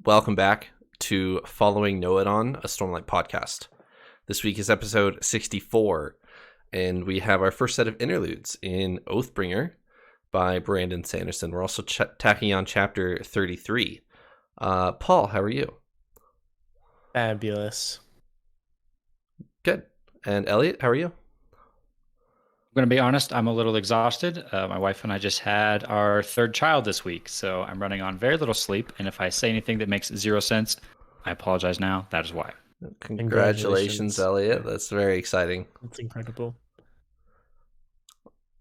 welcome back to Following Noadon, a Stormlight podcast. This week is episode 64, and we have our first set of interludes in Oathbringer by Brandon Sanderson. We're also tacking on chapter 33. Paul, how are you? Fabulous. Good. And Elliot, how are you? I'm going to be honest, I'm a little exhausted. My wife and I just had our third child this week, so I'm running on very little sleep. And if I say anything that makes zero sense, I apologize now. That is why. Congratulations, Elliot. That's very exciting. That's incredible.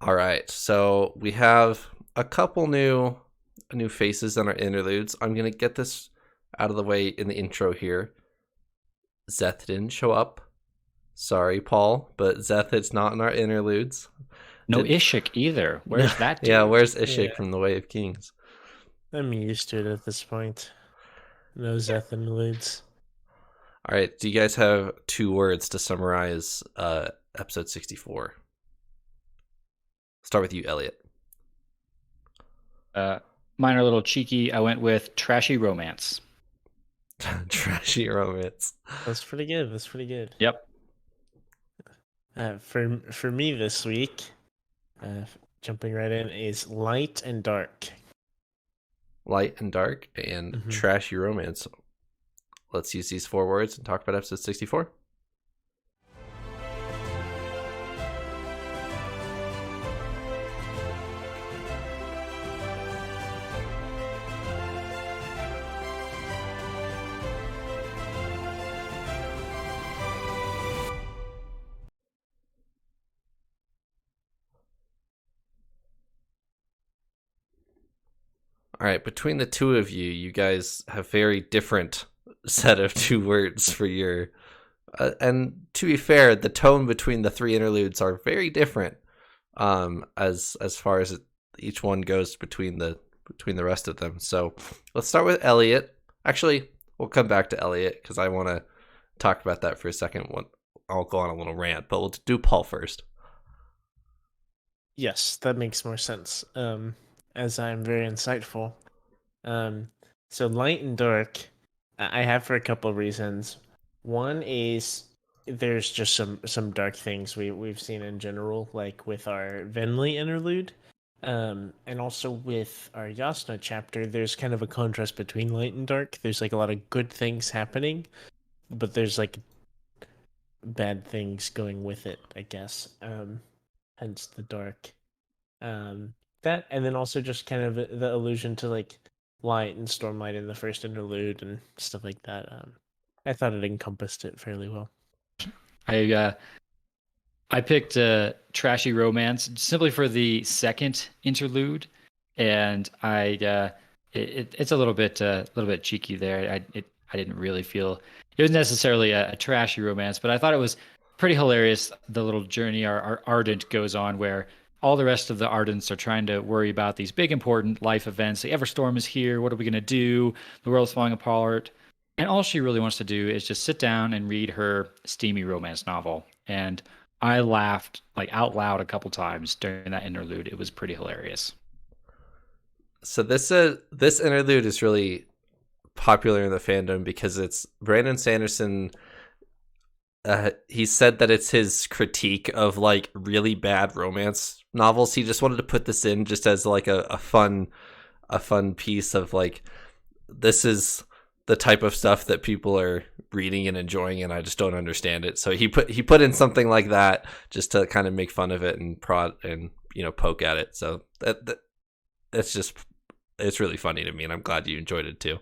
All right, so we have a couple new faces in our interludes. I'm going to get this out of the way in the intro here. Szeth didn't show up. Sorry, Paul, but Szeth is not in our interludes. No Ishik either. Where's that dude? Yeah, where's Ishik from the Way of Kings? I'm used to it at this point. No Szeth interludes. All right, do you guys have 2 words to summarize episode 64? Start with you, Elliot. Mine are a little cheeky. I went with trashy romance. Trashy romance. That's pretty good. Yep. For me this week, jumping right in, is light and dark. Light and dark and trashy romance. Let's use these 4 words and talk about episode 64. All right, between the two of you, you guys have very different set of 2 words for your... and to be fair, the tone between the 3 interludes are very different as far as each one goes between the rest of them. So let's start with Elliot. Actually, we'll come back to Elliot because I want to talk about that for a second. I'll go on a little rant, but we'll do Paul first. Yes, that makes more sense. As I'm very insightful. So light and dark, I have for a couple of reasons. One is there's just some dark things we've seen in general, like with our Venli interlude, and also with our Jasnah chapter. There's kind of a contrast between light and dark. There's like a lot of good things happening, but there's like bad things going with it, I guess. Hence the dark. That, and then also just kind of the allusion to like light and Stormlight in the first interlude and stuff like that. I thought it encompassed it fairly well. I picked trashy romance simply for the second interlude, and it's a little bit cheeky there. I didn't really feel it was necessarily a trashy romance, but I thought it was pretty hilarious. The little journey our Ardent goes on, where all the rest of the Ardents are trying to worry about these big, important life events. The Everstorm is here. What are we going to do? The world's falling apart. And all she really wants to do is just sit down and read her steamy romance novel. And I laughed like out loud a couple times during that interlude. It was pretty hilarious. So this interlude is really popular in the fandom because it's Brandon Sanderson. He said that it's his critique of like really bad romance novels. He just wanted to put this in just as like a fun piece of like, this is the type of stuff that people are reading and enjoying, and I just don't understand it. So he put in something like that just to kind of make fun of it and prod and poke at it. So it's really funny to me, and I'm glad you enjoyed it too.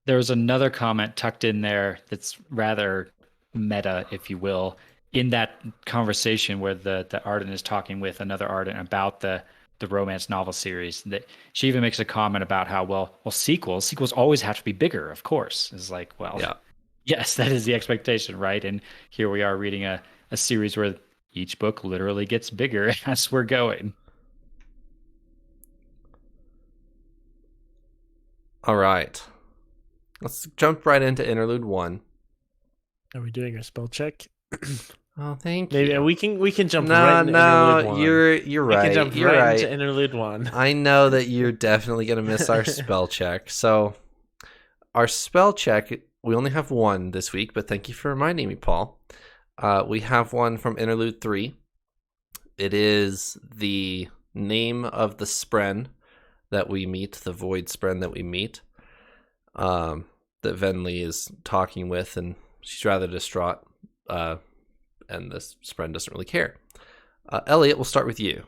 There was another comment tucked in there that's rather meta, if you will, in that conversation where the Ardent is talking with another Ardent about the romance novel series. That she even makes a comment about how well sequels always have to be bigger, of course. It's like, well, yeah. Yes, that is the expectation, right? And here we are reading a series where each book literally gets bigger as we're going. All right, let's jump right into interlude 1. Are we doing a spell check? Oh, thank you. Maybe we can jump right into interlude 1. You're right. We can jump right into interlude 1. I know that you're definitely gonna miss our spell check. So our spell check, we only have one this week, but thank you for reminding me, Paul. We have one from Interlude 3. It is the name of the Spren that we meet, the voidspren that we meet, that Venli is talking with, and she's rather distraught, and this Spren doesn't really care. Eliot, we'll start with you.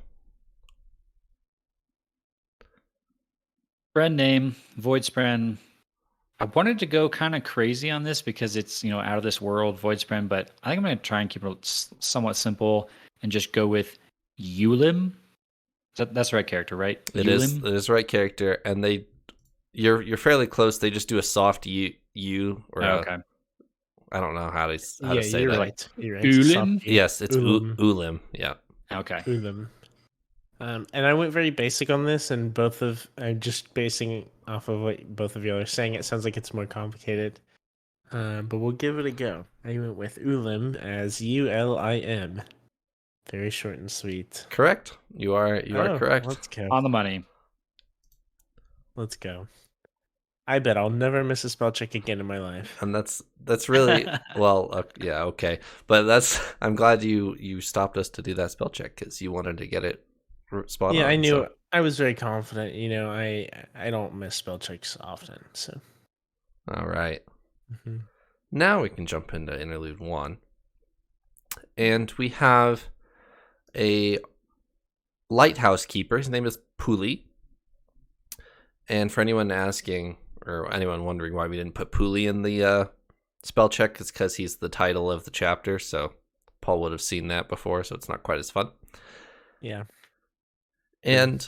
Spren name, voidspren. I wanted to go kind of crazy on this because it's, out of this world, voidspren, but I think I'm going to try and keep it somewhat simple and just go with Ulim. That's the right character, right? It is the right character, and you're fairly close. They just do a soft U or okay. I don't know how to say you're that. Right. You're right. Ulim? Yes, it's Ulim. Yeah. Okay. Ulim. And I went very basic on this, and I'm just basing off of what both of y'all are saying. It sounds like it's more complicated, but we'll give it a go. I went with Ulim as Ulim. Very short and sweet. Correct. You are correct. Let's go. On the money. Let's go. I bet I'll never miss a spell check again in my life. And that's really well, yeah, okay. But I'm glad you stopped us to do that spell check because you wanted to get it spot on. Yeah, I knew. So. I was very confident. I don't miss spell checks often. So. All right. Mm-hmm. Now we can jump into Interlude 1. And we have a lighthouse keeper. His name is Puli. And for anyone asking, or anyone wondering why we didn't put Puli in the spell check, it's because he's the title of the chapter. So Paul would have seen that before, so it's not quite as fun. Yeah. And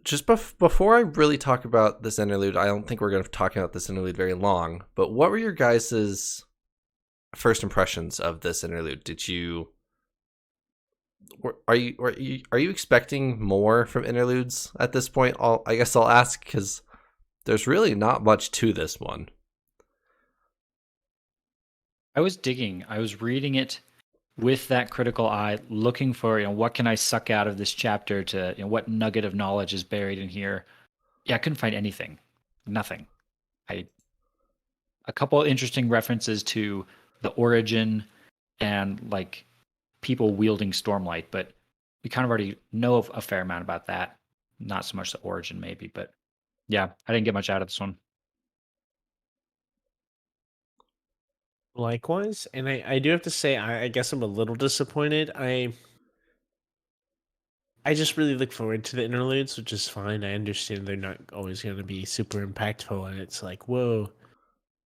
just before I really talk about this interlude, I don't think we're going to talk about this interlude very long, but what were your guys' first impressions of this interlude? Are you expecting more from interludes at this point? I guess I'll ask because there's really not much to this one. I was digging. I was reading it with that critical eye, looking for, what can I suck out of this chapter to, what nugget of knowledge is buried in here. Yeah, I couldn't find anything. Nothing. A couple of interesting references to the origin and like people wielding Stormlight, but we kind of already know a fair amount about that. Not so much the origin maybe, but yeah, I didn't get much out of this one. Likewise, and I do have to say, I guess I'm a little disappointed. I just really look forward to the interludes, which is fine. I understand they're not always going to be super impactful, and it's like, whoa,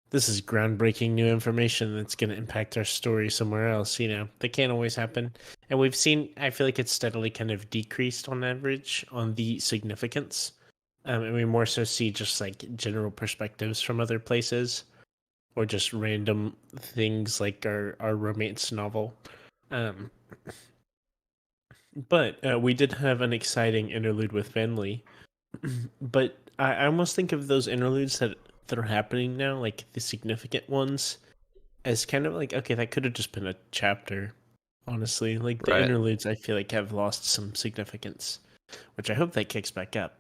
this is groundbreaking new information that's going to impact our story somewhere else. That can't always happen. And we've seen, I feel like it's steadily kind of decreased on average on the significance. And we more so see just like general perspectives from other places, or just random things like our romance novel. But we did have an exciting interlude with Venli. But I almost think of those interludes that are happening now, like the significant ones, as kind of like, okay, that could have just been a chapter, honestly. Like the interludes, I feel like have lost some significance, which I hope that kicks back up.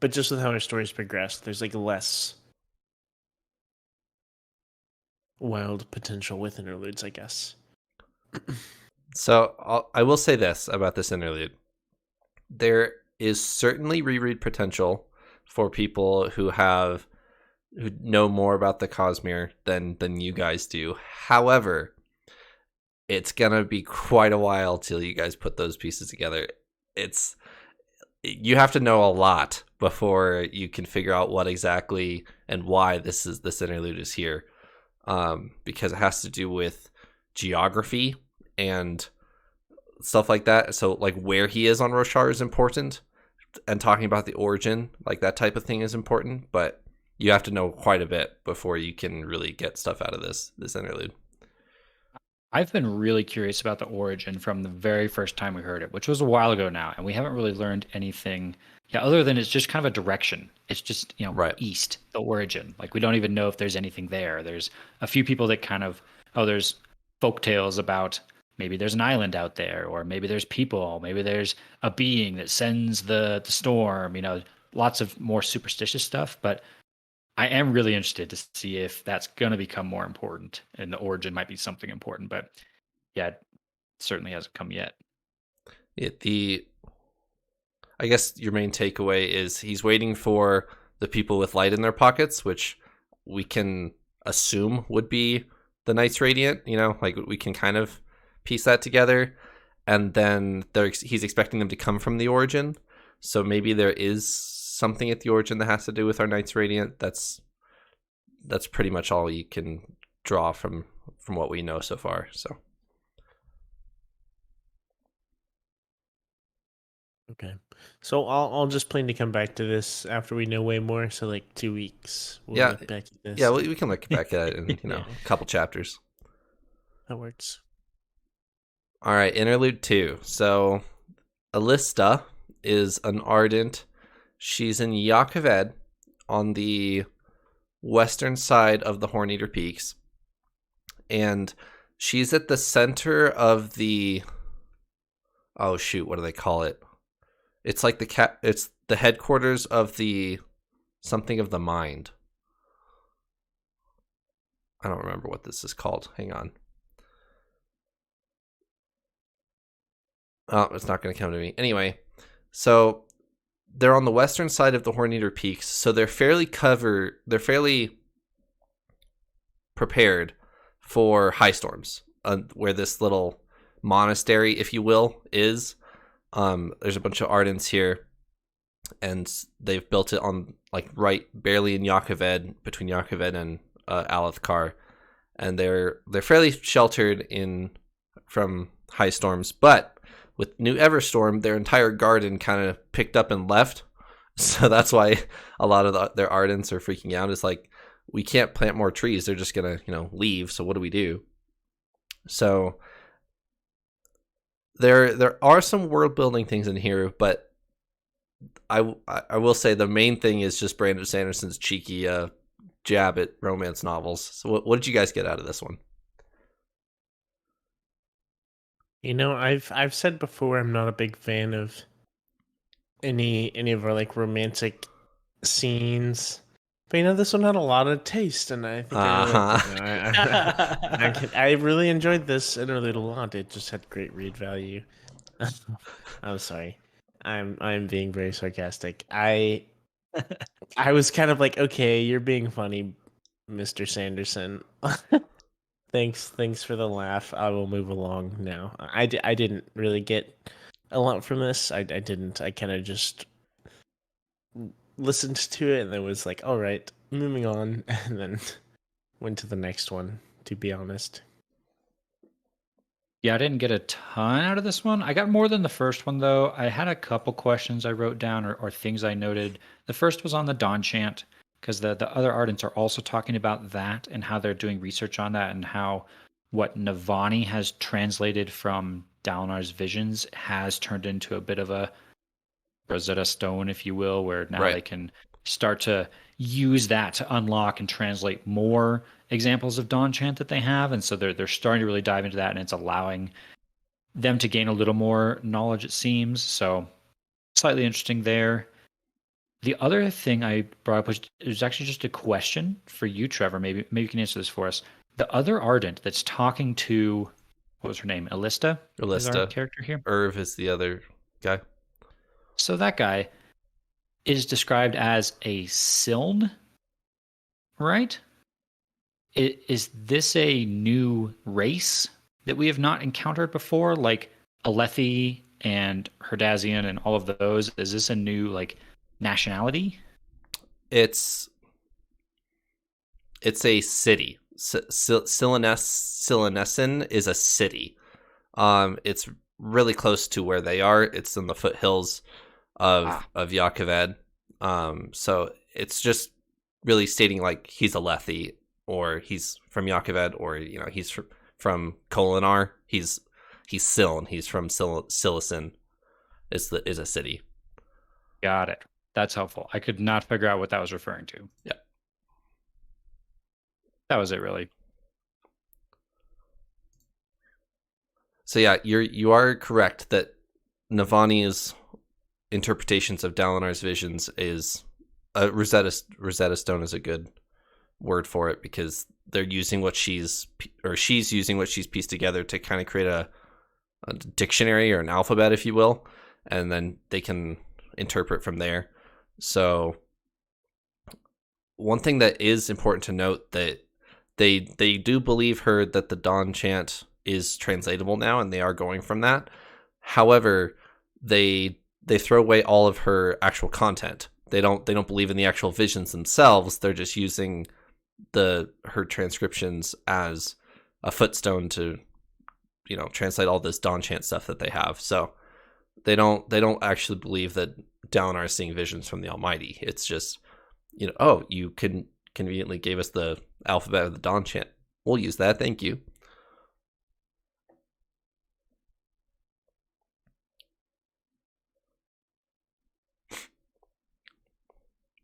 But just with how our stories progress, there's like less wild potential with interludes, I guess. So I will say this about this interlude. There is certainly reread potential for people who know more about the Cosmere than you guys do. However, it's going to be quite a while till you guys put those pieces together. You have to know a lot before you can figure out what exactly and why this interlude is here. Because it has to do with geography and stuff like that. So like where he is on Roshar is important, and talking about the origin, like that type of thing is important, but you have to know quite a bit before you can really get stuff out of this interlude. I've been really curious about the origin from the very first time we heard it, which was a while ago now, and we haven't really learned anything other than it's just kind of a direction. It's just, east, the origin. Like we don't even know if there's anything there. There's a few people that kind of, there's folk tales about maybe there's an island out there, or maybe there's people, maybe there's a being that sends the storm, lots of more superstitious stuff. But I am really interested to see if that's going to become more important, and the origin might be something important. But yeah, it certainly hasn't come yet. I guess your main takeaway is he's waiting for the people with light in their pockets, which we can assume would be the Knights Radiant. Like we can kind of piece that together, and then he's expecting them to come from the origin. So maybe there is something at the origin that has to do with our Knights Radiant. That's pretty much all you can draw from what we know so far. So Okay, so I'll just plan to come back to this after we know way more. So like 2 weeks, we'll look back at this. Yeah, we can look back at it in Yeah. a couple chapters. That works. All right, Interlude 2. So Alista is an Ardent. She's in Yakoved on the western side of the Horneater Peaks. And she's at the center of the... Oh, shoot, what do they call it? It's like it's the headquarters of the... something of the mind. I don't remember what this is called. Hang on. Oh, it's not going to come to me. Anyway, so they're on the western side of the Horneater Peaks, so they're fairly prepared for high storms, where this little monastery, if you will, is. There's a bunch of Ardents here, and they've built it on right barely in Yakoved, between Yakoved and Alethkar, and they're fairly sheltered from high storms, but with New Everstorm, their entire garden kind of picked up and left. So that's why a lot of their Ardents are freaking out. It's like, we can't plant more trees. They're just going to, leave. So what do we do? So there are some world building things in here, but I will say the main thing is just Brandon Sanderson's cheeky jab at romance novels. So what did you guys get out of this one? I've said before I'm not a big fan of any of our romantic scenes, but this one had a lot of taste, and I think I really enjoyed this interlude a lot. It just had great read value. I'm sorry, I'm being very sarcastic. I was kind of like, okay, you're being funny, Mr. Sanderson. Thanks for the laugh. I will move along now. I didn't really get a lot from this. I didn't. I kind of just listened to it and then was like, all right, moving on, and then went to the next one, to be honest. Yeah, I didn't get a ton out of this one. I got more than the first one, though. I had a couple questions I wrote down or things I noted. The first was on the Dawn Chant, because the other Ardents are also talking about that and how they're doing research on that, and how what Navani has translated from Dalinar's visions has turned into a bit of a Rosetta Stone, if you will, where now they can start to use that to unlock and translate more examples of Dawn Chant that they have. And so they're starting to really dive into that, and it's allowing them to gain a little more knowledge, it seems. So slightly interesting there. The other thing I brought up was actually just a question for you, Trevor. Maybe you can answer this for us. The other Ardent that's talking to, what was her name? Alista? Is our character here? Irv is the other guy. So that guy is described as a Siln, right? Is this a new race that we have not encountered before, like Alethi and Herdazian and all of those? Is this a new nationality? It's a city. Silenesin is a city. It's really close to where they are. It's in the foothills of Yakoved. So it's just really stating he's a Lethi, or he's from Yakoved, or he's from Kholinar. He's Siln. He's from Silicin. Is a city. Got it. That's helpful. I could not figure out what that was referring to. Yeah. That was it, really. So yeah, you are correct that Navani's interpretations of Dalinar's visions is Rosetta Stone is a good word for it, because they're using what she's using what she's pieced together to kind of create a dictionary or an alphabet, if you will, and then they can interpret from there. So one thing that is important to note, that they do believe her that the Dawn chant is translatable now, and they are going from that. However, they throw away all of her actual content. They don't believe in the actual visions themselves. They're just using her transcriptions as a footstone to, translate all this Dawn chant stuff that they have. So they don't actually believe that Dalinar is seeing visions from the Almighty. It's just, oh, you conveniently gave us the alphabet of the Dawn chant. We'll use that. Thank you.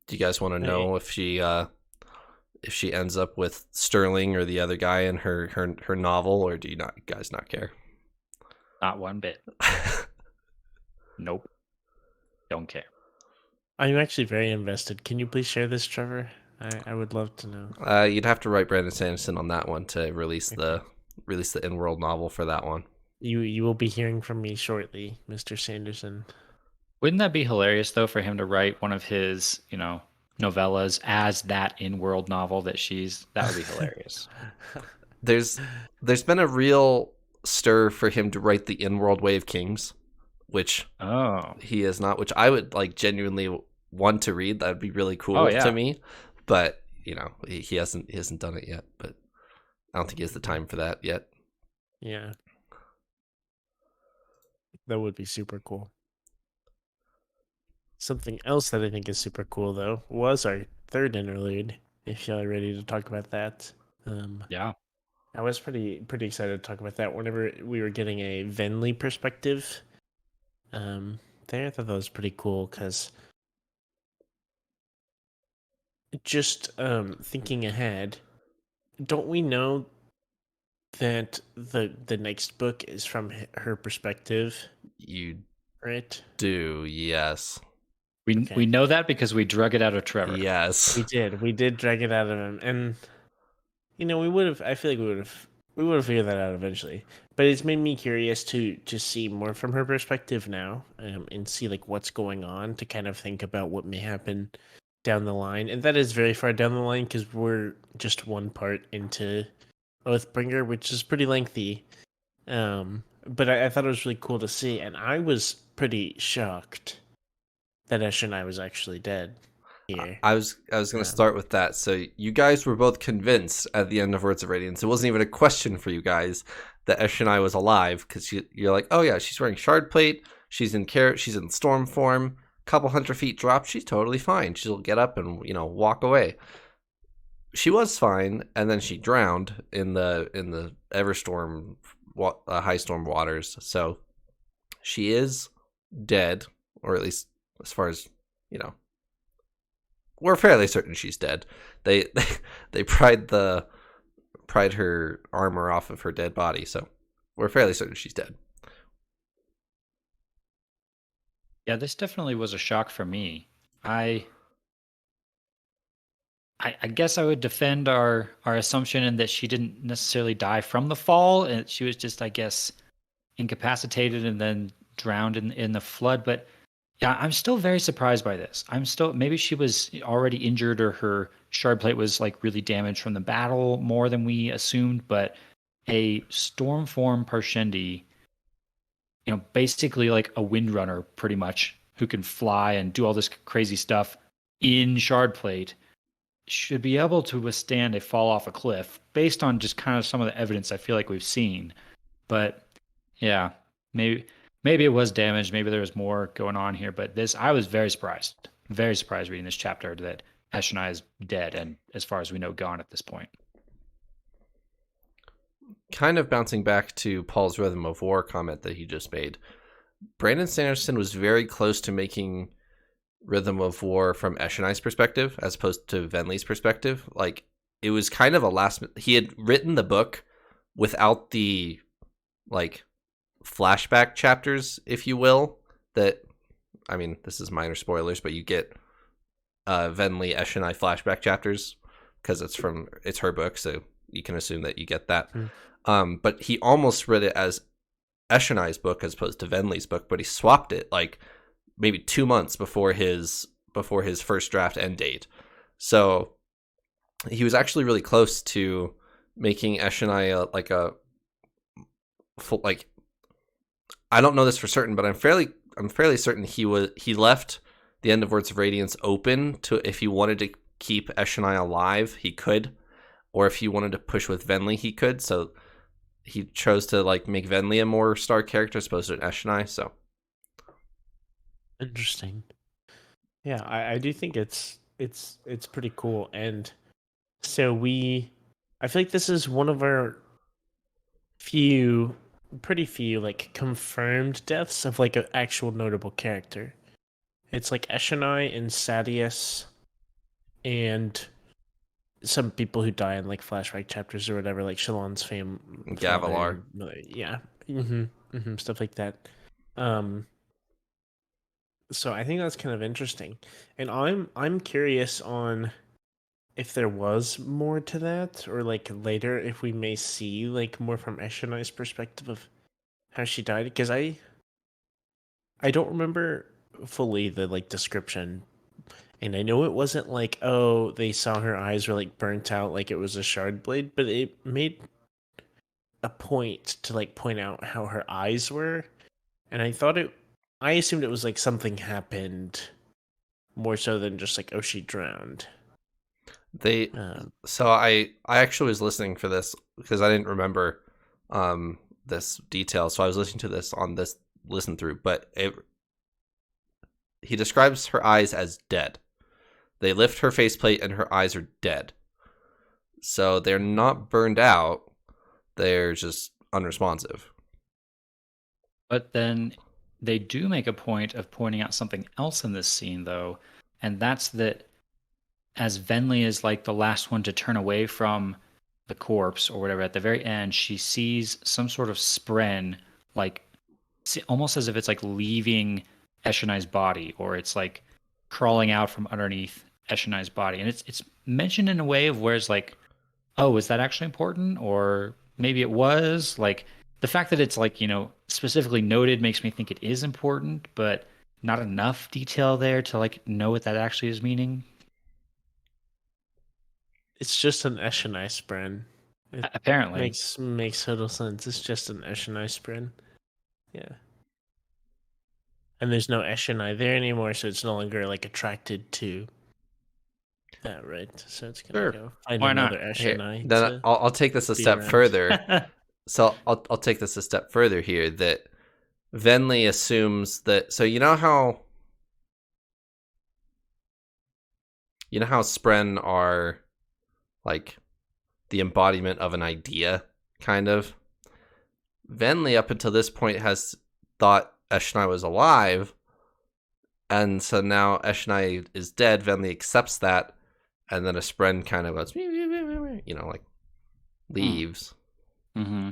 Do you guys want to know if she ends up with Sterling or the other guy in her novel, or do you guys not care? Not one bit. Nope. Don't care. I'm actually very invested. Can you please share this, Trevor? I would love to know. You'd have to write Brandon Sanderson on that one to release the in-world novel for that one. You will be hearing from me shortly, Mr. Sanderson. Wouldn't that be hilarious, though, for him to write one of his, novellas as that in-world novel that would be hilarious. There's been a real stir for him to write the in-world Way of Kings, which he has not, which I would genuinely want to read. That'd be really cool to me. But, he hasn't done it yet, but I don't think he has the time for that yet. Yeah. That would be super cool. Something else that I think is super cool, though, was our third interlude, if y'all are ready to talk about that. Yeah. I was pretty excited to talk about that whenever we were getting a Venli perspective. There, I thought that was pretty cool, because just thinking ahead, don't we know that the next book is from her perspective? You right? Do, yes. We know that because we drug it out of Trevor. Yes. We did drag it out of him, and we would have. I feel like we would have figured that out eventually. But it's made me curious to see more from her perspective now, and see what's going on, to kind of think about what may happen down the line. And that is very far down the line, because we're just one part into Oathbringer, which is pretty lengthy. But I thought it was really cool to see, and I was pretty shocked that Eshonai was actually dead here. I was going to start with that. So you guys were both convinced at the end of Words of Radiance. It wasn't even a question for you guys that Eshonai was alive, because you're like, oh yeah, she's wearing shard plate, she's in storm form, couple 100 feet drop, she's totally fine. She'll get up and walk away. She was fine, and then she drowned in the Everstorm high storm waters. So she is dead, or at least as far as we're fairly certain she's dead. They pried her armor off of her dead body, so we're fairly certain she's dead. Yeah, this definitely was a shock for me. I guess I would defend our assumption in that she didn't necessarily die from the fall, and she was just, I guess, incapacitated and then drowned in the flood. But yeah, I'm still very surprised by this. Maybe she was already injured, or her shard plate was really damaged from the battle more than we assumed. But a Stormform Parshendi, basically like a Windrunner, pretty much, who can fly and do all this crazy stuff in shard plate, should be able to withstand a fall off a cliff based on just kind of some of the evidence I feel like we've seen. But yeah, maybe it was damaged. Maybe there was more going on here. But I was very surprised reading this chapter that Eshonai is dead, and as far as we know, gone at this point. Kind of bouncing back to Paul's Rhythm of War comment that he just made, Brandon Sanderson was very close to making Rhythm of War from Eshonai's perspective as opposed to Venli's perspective. It was kind of he had written the book without the flashback chapters, if you will, that, I mean, this is minor spoilers, but you get Venli Eshonai flashback chapters because it's her book, so you can assume that you get that. But he almost read it as Eshonai's book as opposed to Venli's book, but he swapped it like maybe 2 months before his first draft end date. So he was actually really close to making Eshonai like a full, like, I don't know this for certain, but I'm fairly certain he left the end of Words of Radiance open to if he wanted to keep Eshonai alive, he could, or if he wanted to push with Venli, he could. So he chose to like make Venli a more star character as opposed to an Eshonai. So interesting. Yeah, I do think it's pretty cool. And so I feel like this is one of our pretty few like confirmed deaths of like an actual notable character. It's like Eshonai and Sadius and some people who die in like flashback chapters or whatever, like Shalon's Gavilar. Yeah. Stuff like that. So I think that's kind of interesting. And I'm curious on if there was more to that, or like later if we may see like more from Eshonai's perspective of how she died, because I don't remember fully the like description, and I know it wasn't like, oh, they saw her eyes were like burnt out like it was a shard blade, but it made a point to like point out how her eyes were, and I assumed it was like something happened more so than just like, oh, she drowned. So I actually was listening for this because I didn't remember this detail, so I was listening to this on this listen through, but he describes her eyes as dead. They lift her faceplate and her eyes are dead. So they're not burned out, they're just unresponsive. But then they do make a point of pointing out something else in this scene, though, and that's that as Venli is like the last one to turn away from the corpse or whatever, at the very end, she sees some sort of spren, like almost as if it's like leaving Eshonai's body, or it's like crawling out from underneath Eshonai's body. And it's mentioned in a way of where it's like, oh, is that actually important? Or maybe it was. Like, the fact that it's like, specifically noted makes me think it is important, but not enough detail there to like know what that actually is meaning. It's just an Eshonai spren. Apparently. Makes total sense. It's just an Eshonai spren. Yeah. And there's no Eshonai there anymore, so it's no longer like attracted to that, right? So it's gonna go find another Eshonai. Then I'll take this a step further. So I'll take this a step further here, that Venli assumes that, so you know how Spren are like the embodiment of an idea, kind of. Venli up until this point has thought Eshonai was alive, and so now Eshonai is dead. Venli accepts that, and then a Spren kind of goes, like leaves. Mm-hmm.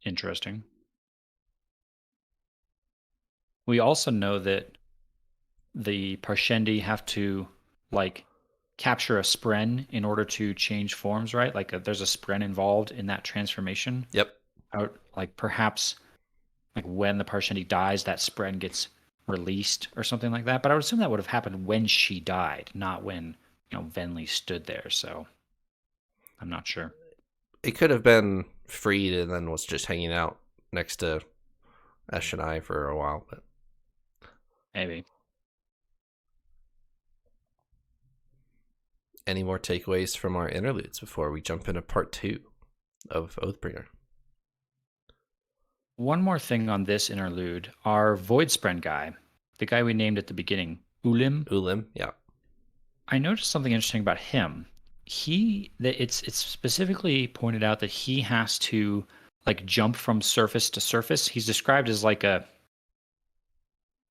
Interesting. We also know that the Parshendi have to like capture a spren in order to change forms, right? Like there's a spren involved in that transformation. Yep. Like perhaps like when the Parshendi dies, that spren gets released or something like that. But I would assume that would have happened when she died, not when Venli stood there. So I'm not sure. It could have been freed and then was just hanging out next to Eshonai for a while, but maybe. Any more takeaways from our interludes before we jump into part 2 of Oathbringer? One more thing on this interlude. Our voidspren guy, the guy we named at the beginning, Ulim, yeah. I noticed something interesting about him. It's specifically pointed out that he has to like jump from surface to surface. He's described as like a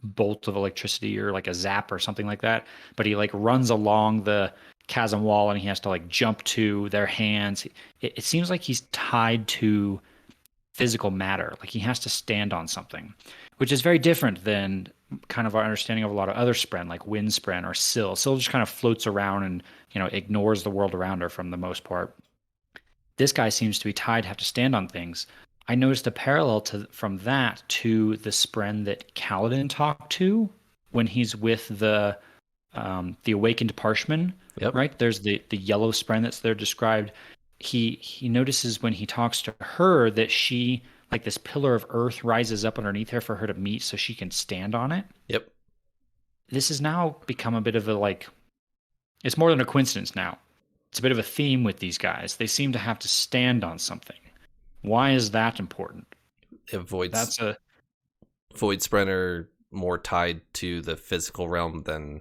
bolt of electricity or like a zap or something like that, but he like runs along the chasm wall and he has to like jump to their hands. It seems like he's tied to physical matter, like he has to stand on something, which is very different than kind of our understanding of a lot of other Spren, like Wind Spren or Syl. Syl just kind of floats around and, ignores the world around her from the most part. This guy seems to be tied, have to stand on things. I noticed a parallel from that to the Spren that Kaladin talked to when he's with the awakened Parshman. Yep. Right? There's the yellow Spren that's there described. He notices when he talks to her that she, like this pillar of earth, rises up underneath her for her to meet so she can stand on it. Yep. This has now become a bit of a it's more than a coincidence now. It's a bit of a theme with these guys. They seem to have to stand on something. Why is that important? Void Spren are more tied to the physical realm than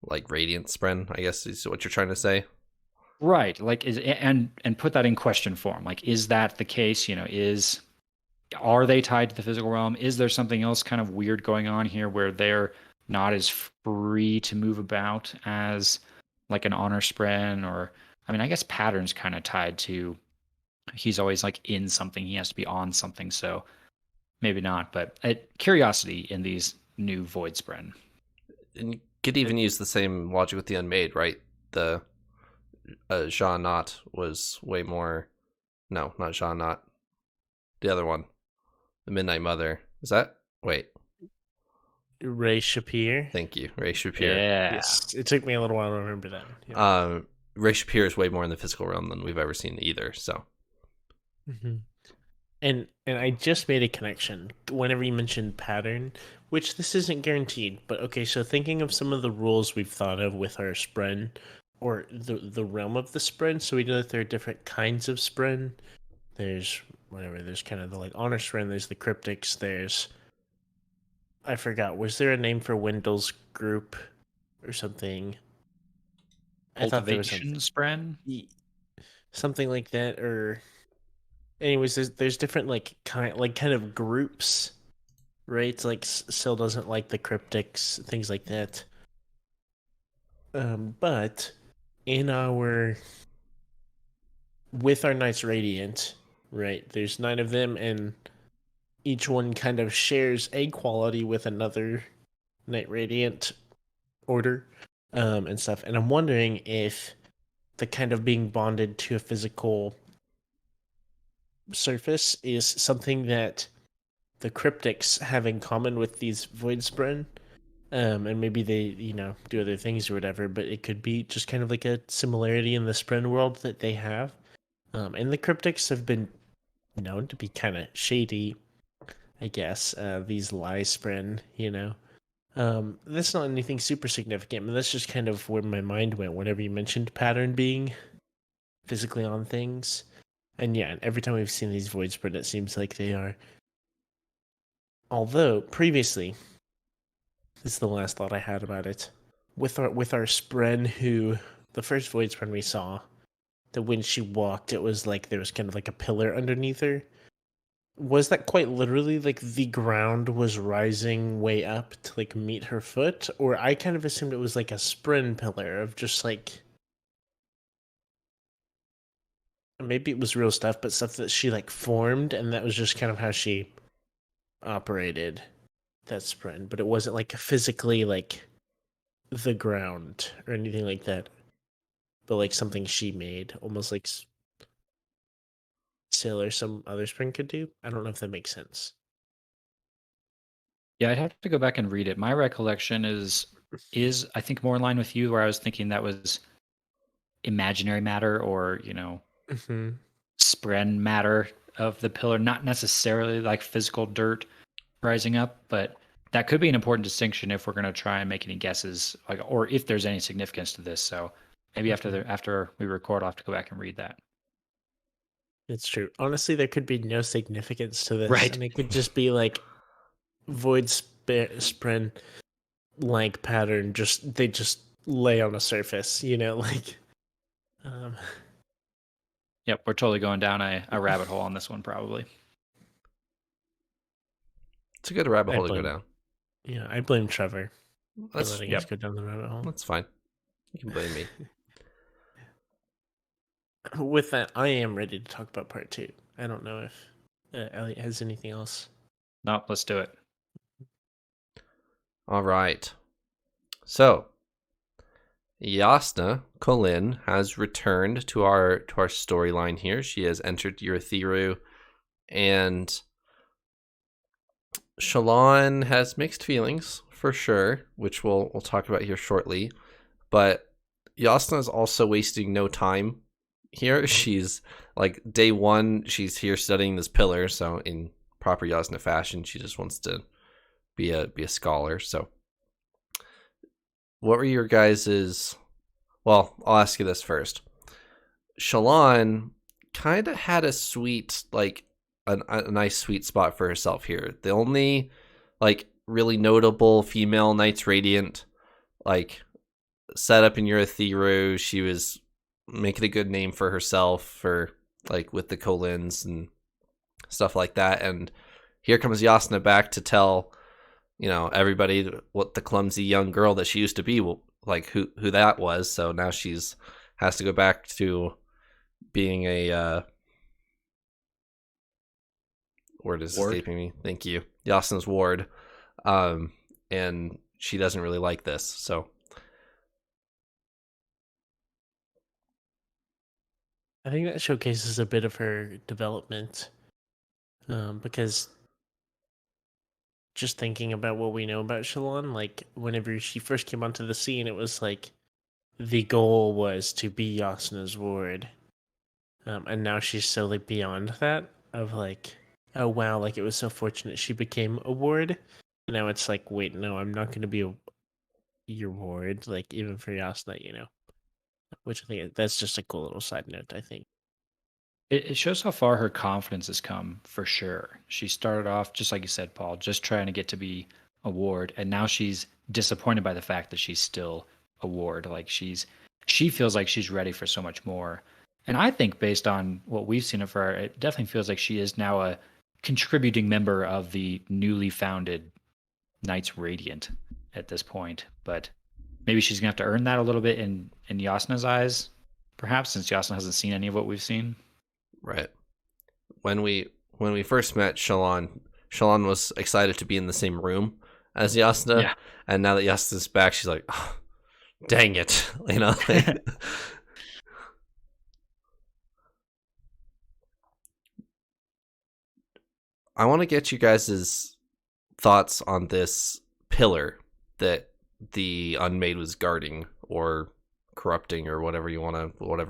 like Radiant Spren, I guess is what you're trying to say. Right. And put that in question form. Like, is that the case? Are they tied to the physical realm? Is there something else kind of weird going on here where they're not as free to move about as like an honor Spren? Or, I mean, I guess Pattern's kind of tied to, he's always like in something, he has to be on something, so maybe not. But curiosity in these new Void Spren. And you could even use the same logic with the Unmade, right? The Jasnah was way more... No, not Jasnah. The other one. The Midnight Mother. Is that... Wait. Ray Shapir. Thank you. Ray Shapir. Yeah. Yes. It took me a little while to remember that. Yeah. Ray Shapir is way more in the physical realm than we've ever seen either, so... Mm-hmm. And I just made a connection whenever you mentioned Pattern, which this isn't guaranteed, but okay, so thinking of some of the rules we've thought of with our Spren, or the realm of the Spren, so we know that there are different kinds of Spren. There's kind of the like honor Spren, there's the cryptics, there's... I forgot, was there a name for Wendell's group or something? I thought there was Cultivation Spren? Something like that, or... Anyways, there's different kind of groups, right? Like Syl doesn't like the cryptics, things like that. But with our Knights Radiant, right? There's 9 of them, and each one kind of shares a quality with another Knight Radiant order, and stuff. And I'm wondering if the kind of being bonded to a physical surface is something that the cryptics have in common with these Void Spren, and maybe they do other things or whatever, but it could be just kind of like a similarity in the Spren world that they have, and the cryptics have been known to be kind of shady, I guess. These lie Spren, that's not anything super significant, but that's just kind of where my mind went whenever you mentioned Pattern being physically on things. And yeah, every time we've seen these Void Spren, it seems like they are. Although, previously, this is the last thought I had about it. With our Spren, who, the first Void Spren we saw, that when she walked, it was like there was kind of like a pillar underneath her. Was that quite literally like the ground was rising way up to like meet her foot? Or I kind of assumed it was like a Spren pillar of just like... Maybe it was real stuff, but stuff that she like formed, and that was just kind of how she operated that Spren. But it wasn't like physically like the ground or anything like that, but like something she made, almost like Syl or some other Spren could do. I don't know if that makes sense. Yeah, I'd have to go back and read it. My recollection is I think more in line with you, where I was thinking that was imaginary matter, or Mm-hmm. Spren matter of the pillar, not necessarily like physical dirt rising up, but that could be an important distinction if we're going to try and make any guesses, or if there's any significance to this. So maybe after we record, I'll have to go back and read that. It's true. Honestly, there could be no significance to this, Right. and it could just be like Void Spren like Pattern. They just lay on a surface, like. Yep, we're totally going down a rabbit hole on this one, probably. It's a good rabbit hole to go down. Yeah, I blame Trevor for That's letting us go down the rabbit hole. That's fine. You can blame me. With that, I am ready to talk about part 2. I don't know if Elliot has anything else. No, let's do it. All right. So, Jasnah Colin has returned to our storyline here. She has entered Urithiru, and Shallan has mixed feelings for sure, which we'll talk about here shortly. But Jasnah is also wasting no time here. She's like day one, she's here studying this pillar. So in proper Jasnah fashion, she just wants to be a scholar. So, what were your guys's? Well, I'll ask you this first. Shallan kind of had a sweet, like a nice sweet spot for herself here. The only like really notable female Knights Radiant like set up in Urithiru. She was making a good name for herself for like with the Colins and stuff like that. And here comes Jasnah back to tell, you know, everybody what the clumsy young girl that she used to be, like who that was. So now she's has to go back to being a word is escaping me. Thank you. Jasnah's ward. And she doesn't really like this. So I think that showcases a bit of her development, because just thinking about what we know about Shallan, like whenever she first came onto the scene, it was like the goal was to be Jasnah's ward, and now she's so like beyond that of like, oh wow, like it was so fortunate she became a ward. Now it's like, wait, no, I'm not going to be your ward, like even for Jasnah, you know. Which I think that's just a cool little side note, I think. It shows how far her confidence has come, for sure. She started off, just like you said, Paul, just trying to get to be a ward, and now she's disappointed by the fact that she's still a ward. Like she feels like she's ready for so much more. And I think based on what we've seen of her, it definitely feels like she is now a contributing member of the newly founded Knights Radiant at this point. But maybe she's gonna have to earn that a little bit in Jasnah's eyes, perhaps, since Jasnah hasn't seen any of what we've seen. right. When we first met Shallan was excited to be in the same room as Jasnah. Yeah. And now that Jasnah's back, she's like, oh, dang it. You know? I want to get you guys' thoughts on this pillar that the Unmade was guarding or corrupting or whatever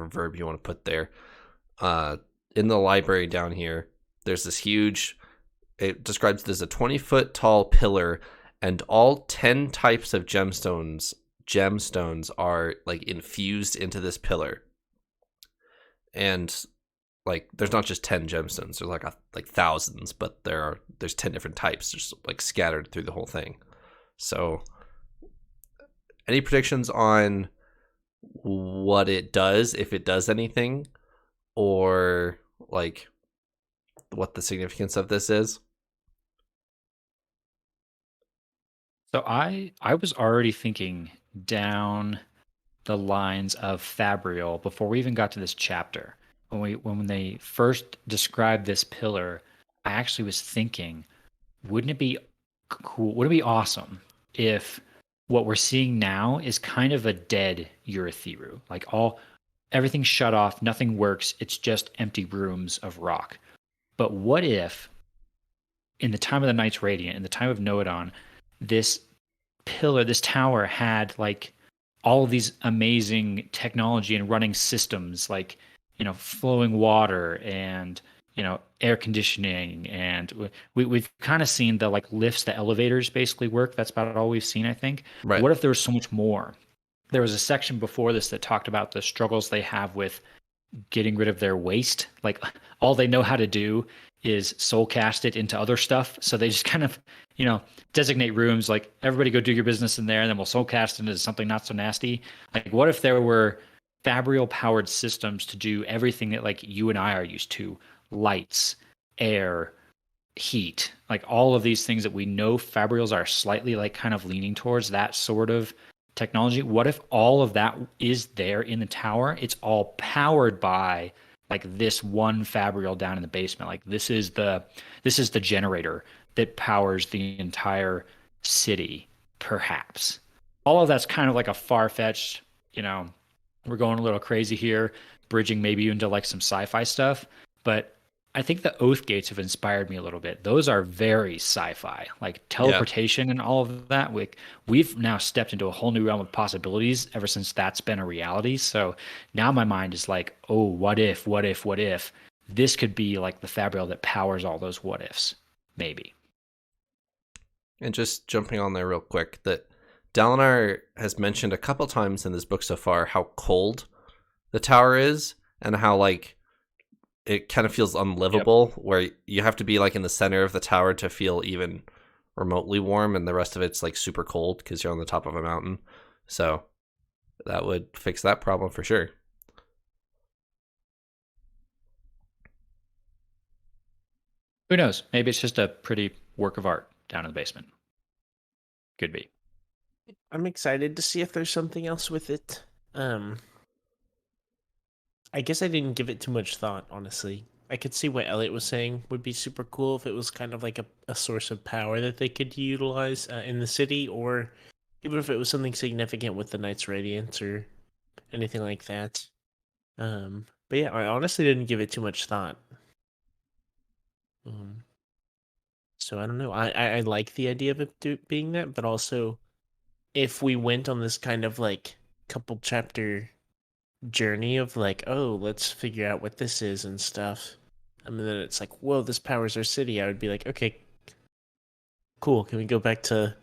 verb you want to put there. In the library down here, there's this huge, it describes it as a 20-foot tall pillar, and all 10 types of gemstones are like infused into this pillar. And like there's not just 10 gemstones, there's like thousands, but there's 10 different types just like scattered through the whole thing. So any predictions on what it does, if it does anything, or like what the significance of this is? So I was already thinking down the lines of Fabrial before we even got to this chapter. When they first described this pillar, I actually was thinking, wouldn't it be cool? Wouldn't it be awesome if what we're seeing now is kind of a dead Urithiru? Like everything's shut off, nothing works, it's just empty rooms of rock. But what if, in the time of the Knights Radiant, in the time of Noadon, this pillar, this tower had like all of these amazing technology and running systems, like, you know, flowing water and, you know, air conditioning, and we've kind of seen the like lifts, the elevators basically work. That's about all we've seen, I think. Right. What if there was so much more? There was a section before this that talked about the struggles they have with getting rid of their waste. Like all they know how to do is soul cast it into other stuff. So they just kind of, you know, designate rooms like everybody go do your business in there, and then we'll soul cast it into something not so nasty. Like what if there were Fabrial powered systems to do everything that like you and I are used to? Lights, air, heat, like all of these things that we know Fabrials are slightly like kind of leaning towards that sort of technology. What if all of that is there in the tower? It's all powered by like this one Fabrial down in the basement. Like this is the generator that powers the entire city. Perhaps. All of that's kind of like a far-fetched, you know, we're going a little crazy here, bridging maybe into like some sci-fi stuff. But I think the Oath Gates have inspired me a little bit. Those are very sci-fi, like Yeah. teleportation and all of that. We've now stepped into a whole new realm of possibilities ever since that's been a reality. So now my mind is like, oh, what if, what if, what if? This could be like the fabric that powers all those what ifs, maybe. And just jumping on there real quick, that Dalinar has mentioned a couple times in this book so far how cold the tower is and how like it kind of feels unlivable, where you have to be like in the center of the tower to feel even remotely warm, and the rest of it's like super cold because you're on the top of a mountain. So that would fix that problem for sure. Who knows? Maybe it's just a pretty work of art down in the basement. Could be. I'm excited to see if there's something else with it. I guess I didn't give it too much thought, honestly. I could see what Elliot was saying would be super cool if it was kind of like a source of power that they could utilize in the city, or even if it was something significant with the Knight's Radiance or anything like that. But yeah, I honestly didn't give it too much thought. So I don't know. I like the idea of it being that, but also if we went on this kind of like couple chapter journey of like, oh, let's figure out what this is and stuff. And then it's like, whoa, this powers our city. I would be like, okay, cool. Can we go back to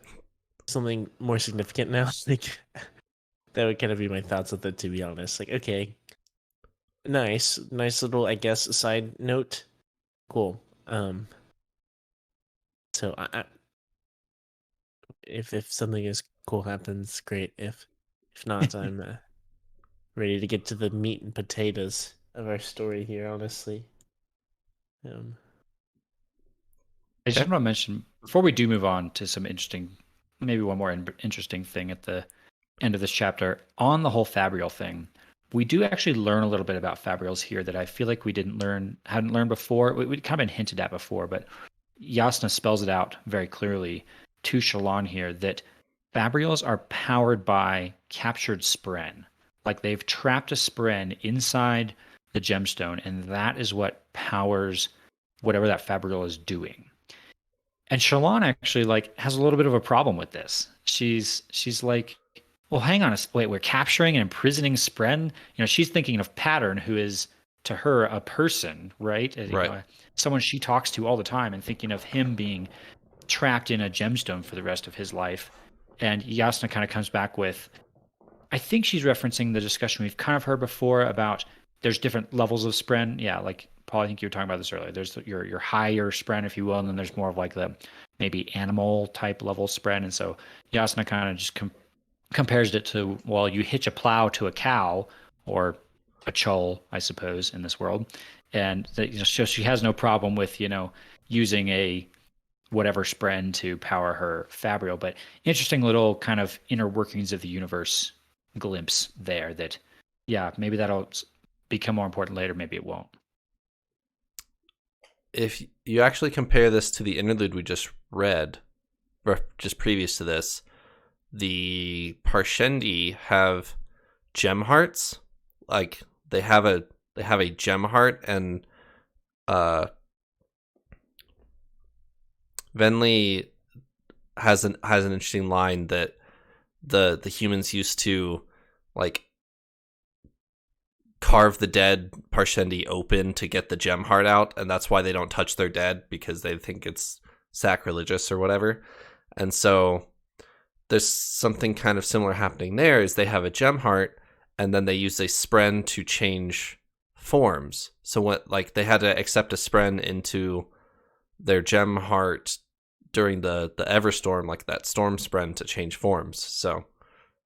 something more significant now? Like, that would kind of be my thoughts with it, to be honest. Like, okay, nice little, I guess, side note. Cool. So if something is cool happens, great. If not, I'm ready to get to the meat and potatoes of our story here, honestly. I just want to mention, before we do move on to some interesting, maybe one more interesting thing at the end of this chapter, on the whole Fabrial thing, we do actually learn a little bit about Fabrials here that I feel like we hadn't learned before. We'd kind of been hinted at before, but Jasnah spells it out very clearly to Shallan here that Fabrials are powered by captured Spren. Like they've trapped a Spren inside the gemstone, and that is what powers whatever that Fabrial is doing. And Shallan actually like has a little bit of a problem with this. She's like, well, hang on, wait, we're capturing and imprisoning Spren. You know, she's thinking of Pattern, who is to her a person, right? Right. You know, someone she talks to all the time, and thinking of him being trapped in a gemstone for the rest of his life. And Jasnah kind of comes back with, I think she's referencing the discussion we've kind of heard before about there's different levels of Spren. Yeah, like Paul, I think you were talking about this earlier. There's your higher Spren, if you will, and then there's more of like the maybe animal type level Spren. And so Jasnah kind of just compares it to, well, you hitch a plow to a cow or a chul, I suppose, in this world. And that, you know, so she has no problem with, you know, using a whatever Spren to power her Fabrial. But interesting little kind of inner workings of the universe glimpse there that, yeah, maybe that'll become more important later. Maybe it won't. If you actually compare this to the interlude we just read, or just previous to this, the Parshendi have gem hearts. Like they have a gem heart, and Venli has an interesting line that the humans used to like carve the dead Parshendi open to get the gem heart out, and that's why they don't touch their dead, because they think it's sacrilegious or whatever. And so there's something kind of similar happening there, is they have a gem heart and then they use a Spren to change forms. So what, like, they had to accept a Spren into their gem heart during the Everstorm, like that storm Spren, to change forms. So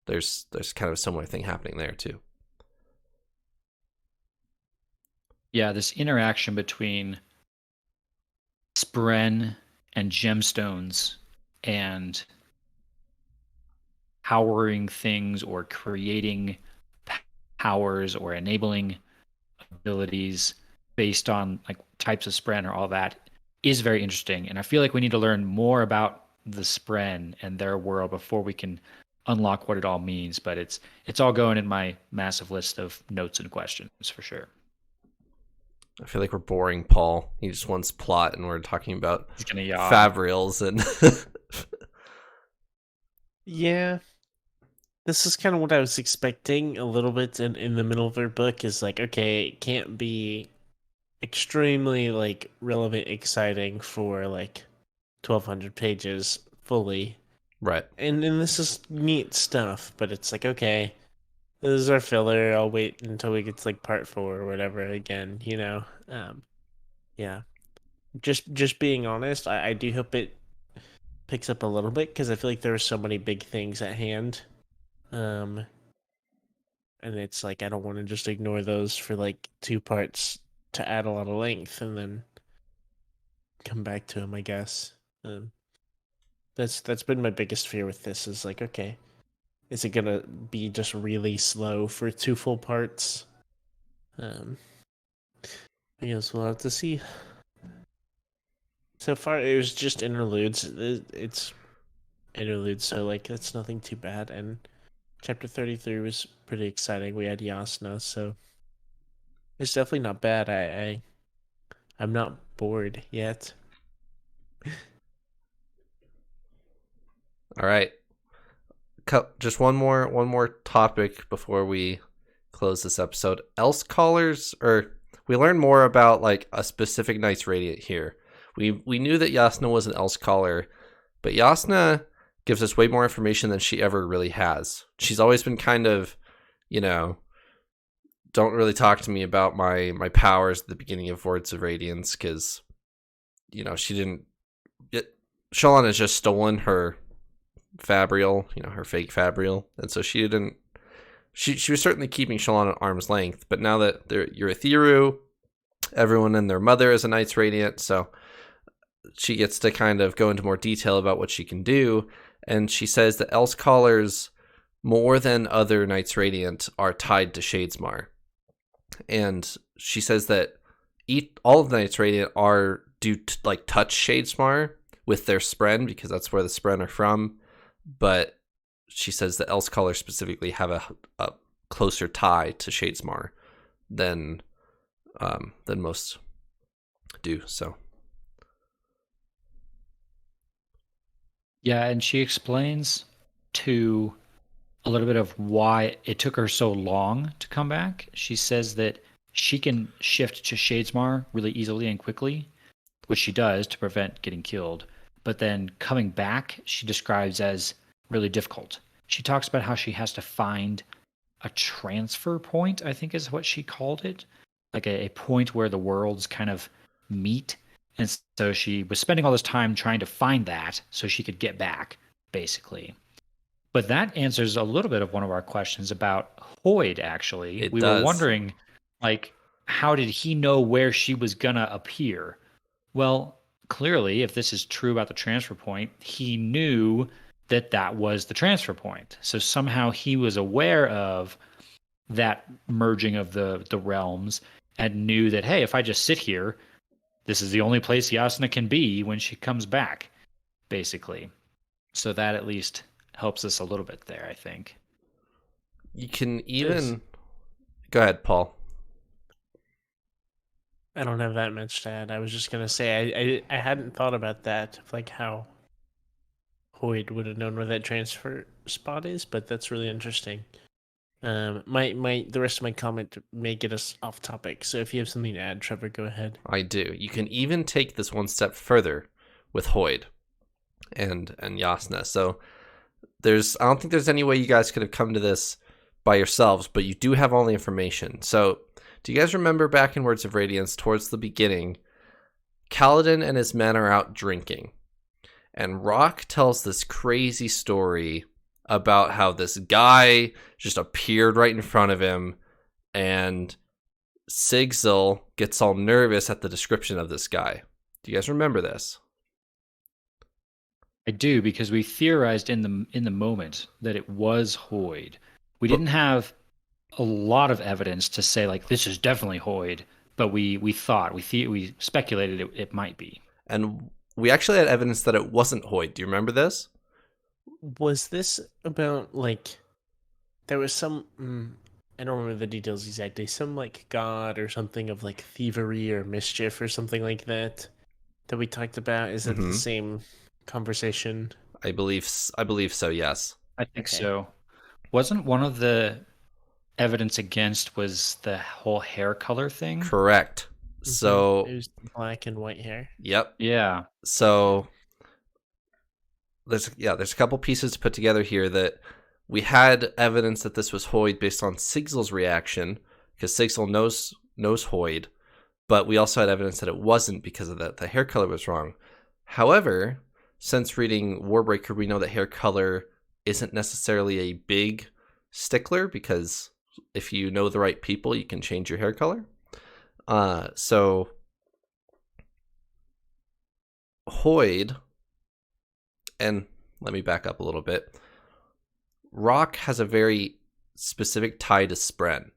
there's kind of a similar thing happening there too. Yeah, this interaction between Spren and gemstones and powering things or creating powers or enabling abilities based on like types of Spren or all that is very interesting. And I feel like we need to learn more about the Spren and their world before we can unlock what it all means. But it's all going in my massive list of notes and questions for sure. I feel like we're boring Paul. He just wants plot, and we're talking about He's gonna yawn. Fabrials and Yeah. This is kind of what I was expecting a little bit in the middle of their book is like, okay, it can't be extremely like relevant, exciting for like 1,200 pages fully. right. And this is neat stuff, but it's like, okay, this is our filler. I'll wait until we get to like part 4 or whatever again, you know? Yeah. Just being honest, I do hope it picks up a little bit because I feel like there are so many big things at hand. And it's like I don't want to just ignore those for like 2 parts to add a lot of length and then come back to them, I guess. That's been my biggest fear with this is like, okay, is it gonna be just really slow for 2 full parts? I guess we'll have to see. So far, it was just interludes. It's interludes, so like that's nothing too bad. And chapter 33 was pretty exciting. We had Jasnah, so it's definitely not bad. I'm not bored yet. All right. Just one more topic before we close this episode. Elsecallers, or we learn more about like a specific Knights Radiant here. We knew that Jasnah was an Elsecaller, but Jasnah gives us way more information than she ever really has. She's always been kind of, don't really talk to me about my powers at the beginning of Words of Radiance because, she didn't. Shallan has just stolen her Fabrial, her fake Fabrial, and so she didn't. She was certainly keeping Shallan at arm's length, but now that they're Urithiru, everyone and their mother is a Knights Radiant, so she gets to kind of go into more detail about what she can do, and she says that Elsecallers, more than other Knights Radiant, are tied to Shadesmar. And she says that all of the Knights Radiant are do like touch Shadesmar with their Spren, because that's where the Spren are from, but she says that Elsecallers specifically have a closer tie to Shadesmar than most do, so. Yeah, and she explains to a little bit of why it took her so long to come back. She says that she can shift to Shadesmar really easily and quickly, which she does to prevent getting killed. But then coming back, she describes as really difficult. She talks about how she has to find a transfer point, I think is what she called it, like a point where the worlds kind of meet. And so she was spending all this time trying to find that so she could get back, basically. But that answers a little bit of one of our questions about Hoyd, actually. We were wondering, like, how did he know where she was going to appear? Well, clearly, if this is true about the transfer point, he knew that was the transfer point. So somehow he was aware of that merging of the realms and knew that, hey, if I just sit here, this is the only place Jasnah can be when she comes back, basically. So that at least helps us a little bit there, I think. You can even... Go ahead, Paul. I don't have that much to add. I was just going to say, I hadn't thought about that, like how Hoyd would have known where that transfer spot is, but that's really interesting. The rest of my comment may get us off topic, so if you have something to add, Trevor, go ahead. I do. You can even take this one step further with Hoyd and Jasnah. So I don't think there's any way you guys could have come to this by yourselves, but you do have all the information. So do you guys remember back in Words of Radiance, towards the beginning, Kaladin and his men are out drinking, and Rock tells this crazy story about how this guy just appeared right in front of him, and Sigzil gets all nervous at the description of this guy. Do you guys remember this? I do, because we theorized in the moment that it was Hoyd. We didn't have a lot of evidence to say, like, this is definitely Hoyd, but we speculated it might be. And we actually had evidence that it wasn't Hoid. Do you remember this? Was this about like there was some? I don't remember the details exactly. Some like god or something of like thievery or mischief or something like that we talked about. Is it the same conversation? I believe so. Yes. I think Okay. so. Wasn't one of the evidence against was the whole hair color thing? Correct. So it was black and white hair. Yep. Yeah. So there's a couple pieces to put together here that we had evidence that this was Hoid based on Sigzel's reaction, because Sigzel knows Hoid, but we also had evidence that it wasn't because of the hair color was wrong. However, since reading Warbreaker, we know that hair color isn't necessarily a big stickler, because if you know the right people, you can change your hair color. So Hoid, and let me back up a little bit. Rock has a very specific tie to Spren,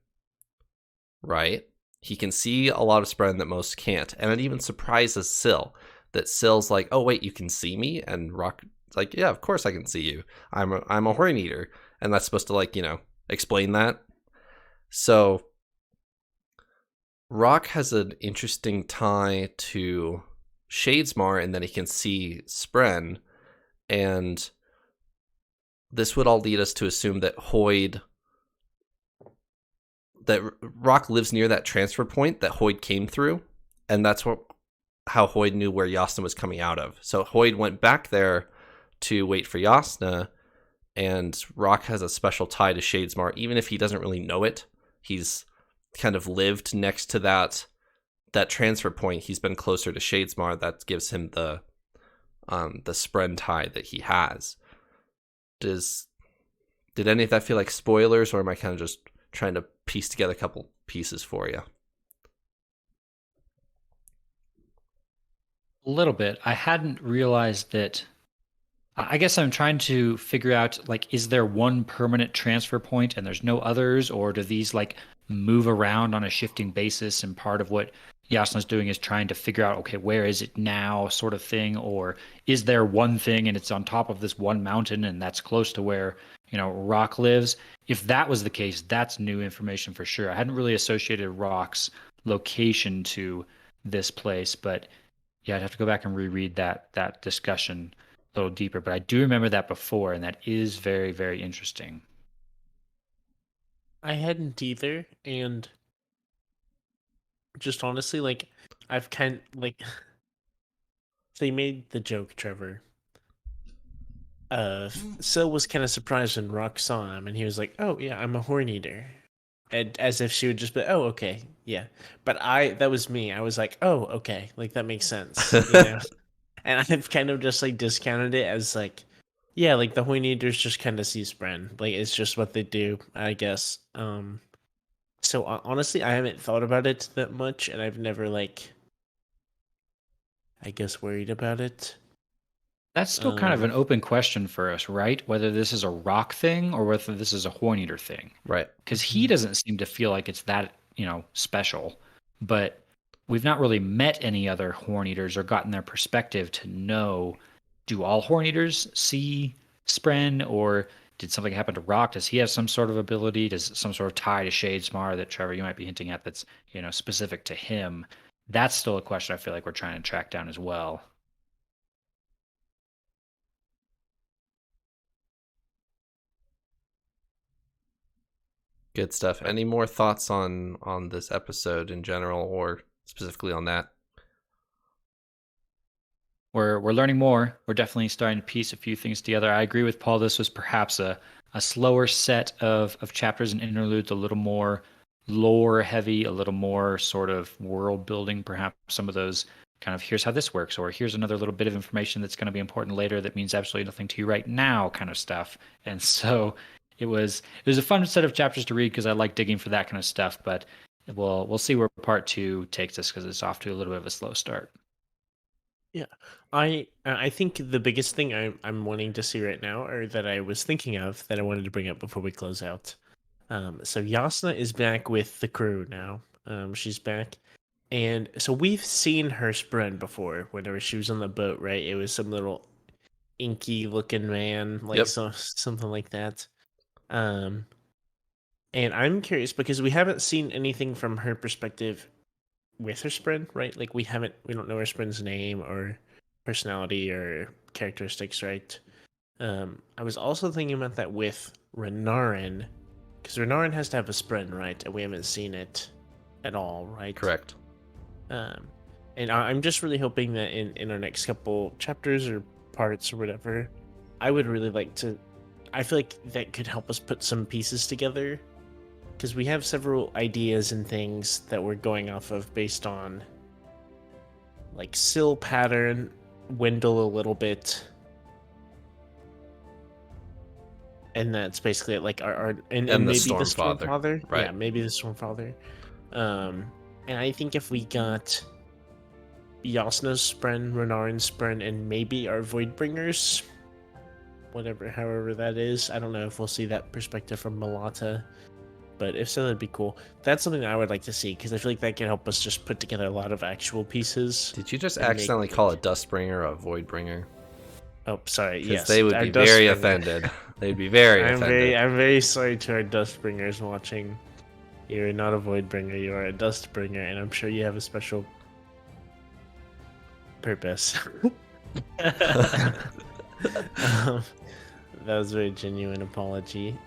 right? He can see a lot of Spren that most can't, and it even surprises Syl that Syl's like, "Oh wait, you can see me," and Rock's like, "Yeah, of course I can see you. I'm a Horn Eater," and that's supposed to like explain that. So Rock has an interesting tie to Shadesmar, and then he can see Spren, and this would all lead us to assume that Rock lives near that transfer point that Hoid came through, and that's how Hoid knew where Jasnah was coming out of. So Hoid went back there to wait for Jasnah, and Rock has a special tie to Shadesmar, even if he doesn't really know it. He's kind of lived next to that transfer point. He's been closer to Shadesmar. That gives him the Spren tie that he has. Did any of that feel like spoilers, or am I kind of just trying to piece together a couple pieces for you? A little bit. I hadn't realized that. I guess I'm trying to figure out, like, is there one permanent transfer point and there's no others, or do these like move around on a shifting basis? And part of what Jasnah's doing is trying to figure out, okay, where is it now, sort of thing, or is there one thing and it's on top of this one mountain and that's close to where Rock lives? If that was the case, that's new information for sure. I hadn't really associated Rock's location to this place, but yeah, I'd have to go back and reread that discussion a little deeper, but I do remember that before, and that is very, very interesting. I hadn't either, and just honestly, like, I've kind of, like, they made the joke, Trevor. Syl was kind of surprised when Rock saw him, and he was like, "Oh yeah, I'm a Horn Eater," and as if she would just be, "Oh okay, yeah." But that was me. I was like, "Oh okay, like that makes sense," And I've kind of just like discounted it as like, yeah, like the Horn Eaters just kind of see Spren, like it's just what they do, I guess. So honestly, I haven't thought about it that much, and I've never like, I guess, worried about it. That's still kind of an open question for us, right? Whether this is a Rock thing or whether this is a Horn Eater thing. Right. Because he doesn't seem to feel like it's that, special. But we've not really met any other Horn Eaters or gotten their perspective to know, do all Horn Eaters see Spren, or did something happen to Rock? Does he have some sort of ability? Does some sort of tie to Shadesmar that, Trevor, you might be hinting at that's, specific to him? That's still a question I feel like we're trying to track down as well. Good stuff. Any more thoughts on this episode in general, or specifically on that? We're learning more. We're definitely starting to piece a few things together. I agree with Paul. This was perhaps a slower set of chapters and interludes, a little more lore heavy, a little more sort of world building. Perhaps some of those kind of, here's how this works, or here's another little bit of information that's going to be important later that means absolutely nothing to you right now, kind of stuff. And so it was a fun set of chapters to read because I like digging for that kind of stuff. But we'll see where part 2 takes us, because it's off to a little bit of a slow start. Yeah, I think the biggest thing I'm wanting to see right now, or that I was thinking of that I wanted to bring up before we close out. So Jasnah is back with the crew now. She's back, And so we've seen her Spren before. Whenever she was on the boat, right? It was some little inky looking man, like Yep. something like that. And I'm curious because we haven't seen anything from her perspective with her Spren, right? Like we don't know her Spren's name or personality or characteristics, right? I was also thinking about that with Renarin, because Renarin has to have a Spren, right? And we haven't seen it at all, right? Correct. And I'm just really hoping that in our next couple chapters or parts or whatever, I would really like to. I feel like that could help us put some pieces together, because we have several ideas and things that we're going off of based on like Sill pattern, Wendell a little bit. And that's basically it. Like our and the maybe Stormfather. the Stormfather. Right. Yeah, maybe the Stormfather. And I think if we got Jasnah's Spren, Renarin's Spren, and maybe our Voidbringers, however that is. I don't know if we'll see that perspective from Malata, but if so, that'd be cool. That's something I would like to see, because I feel like that can help us just put together a lot of actual pieces. Did you just and accidentally call a Dustbringer a Voidbringer? Oh, sorry. Because Yes, they would our be very Dustbringer. offended. They'd be very offended. I'm very sorry to our Dustbringers watching. You're not a Voidbringer, you are a Dustbringer, and I'm sure you have a special purpose. That was a very genuine apology.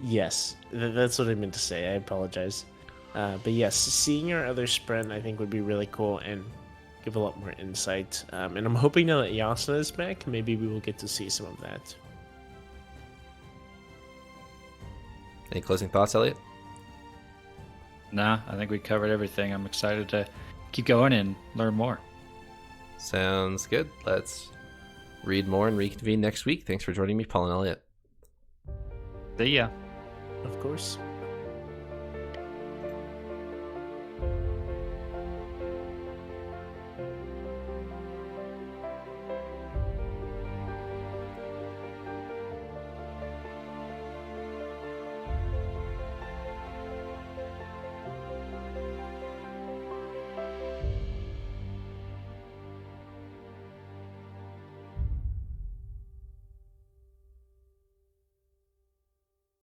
Yes, that's what I meant to say. I apologize. But yes, seeing our other Spren I think would be really cool and give a lot more insight. And I'm hoping now that Jasnah is back, maybe we will get to see some of that. Any closing thoughts, Elliot? Nah, I think we covered everything. I'm excited to keep going and learn more. Sounds good. Let's read more and reconvene next week. Thanks for joining me, Paul and Eliot. See ya. Of course.